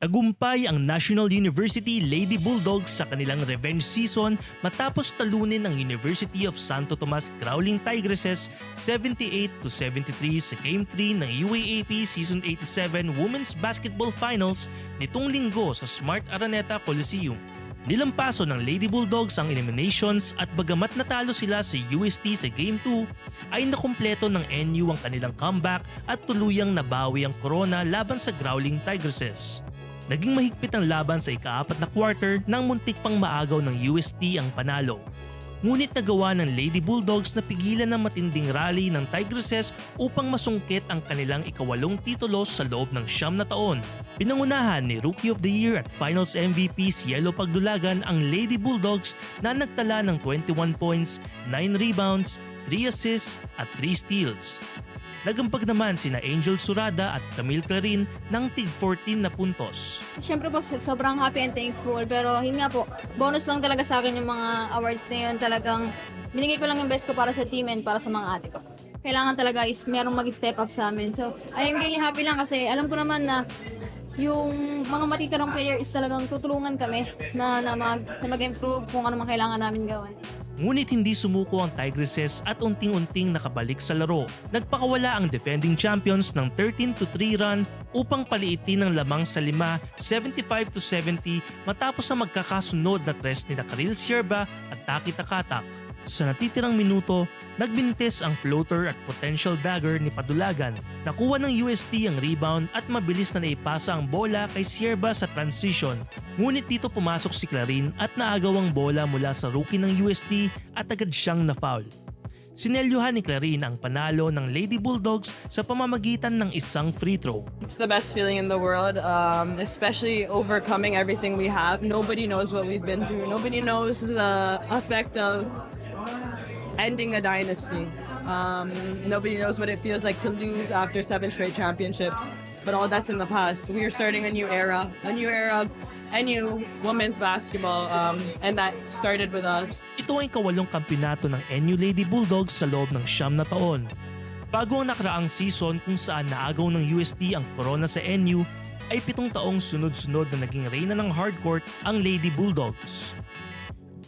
Tagumpay ang National University Lady Bulldogs sa kanilang revenge season matapos talunin ang University of Santo Tomas Growling Tigresses 78-73 sa Game 3 ng UAAP Season 87 Women's Basketball Finals nitong linggo sa Smart Araneta Coliseum. Nilampaso ng Lady Bulldogs ang eliminations at bagamat natalo sila sa UST sa Game 2, ay nakumpleto ng NU ang kanilang comeback at tuluyang nabawi ang corona laban sa Growling Tigresses. Naging mahigpit ang laban sa ika-4 na quarter nang muntik pang maagaw ng UST ang panalo. Ngunit nagawa ng Lady Bulldogs na pigilan ng matinding rally ng Tigresses upang masungkit ang kanilang ika-8 titulo sa loob ng 9 na taon. Pinangunahan ni Rookie of the Year at Finals MVP Cielo Pagdulagan ang Lady Bulldogs na nagtala ng 21 points, 9 rebounds, 3 assists at 3 steals. Nagampag naman sina Angel Surada at Camille Clarin ng tig 14 na puntos. Siyempre po, sobrang happy and thankful. Pero yun nga po, bonus lang talaga sa akin yung mga awards na yun. Talagang binigay ko lang yung best ko para sa team and para sa mga ate ko. Kailangan talaga is merong mag-step up sa amin. So, I'm really happy lang kasi alam ko naman na yung mga matitirang player is talagang tutulungan kami na mag-improve kung ano man kailangan namin gawin. Ngunit hindi sumuko ang Tigresses at unting-unting nakabalik sa laro. Nagpakawala ang defending champions ng 13-3 run upang paliitin ang lamang sa 5, 75-70 matapos ang magkakasunod na tres ni Karil Sierba at Taki Takatak. Sa natitirang minuto, nagbintis ang floater at potential dagger ni Padulagan. Nakuha ng UST ang rebound at mabilis na naipasa ang bola kay Sierba sa transition. Ngunit dito pumasok si Clarin at naagaw ang bola mula sa rookie ng UST at agad siyang na-foul. Sinelyuhan ni Clarin ang panalo ng Lady Bulldogs sa pamamagitan ng isang free throw. It's the best feeling in the world, especially overcoming everything we have. Nobody knows what we've been through. Nobody knows the effect of ending a dynasty. Nobody knows what it feels like to lose after 7 straight championships. But all that's in the past. We are starting a new era of NU women's basketball, and that started with us. Ito ang ika-8 kampyonato ng NU Lady Bulldogs sa loob ng 9 na taon. Bago ang nakaraang season kung saan naagaw ng UST ang corona sa NU, ay 7 taong sunod-sunod na naging reyna ng hardcourt ang Lady Bulldogs.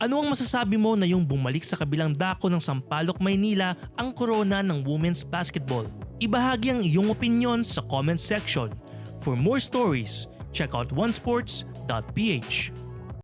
Ano ang masasabi mo na yung bumalik sa kabilang dako ng Sampaloc, Maynila ang corona ng women's basketball? Ibahagi ang iyong opinion sa comment section. For more stories, check out onesports.ph.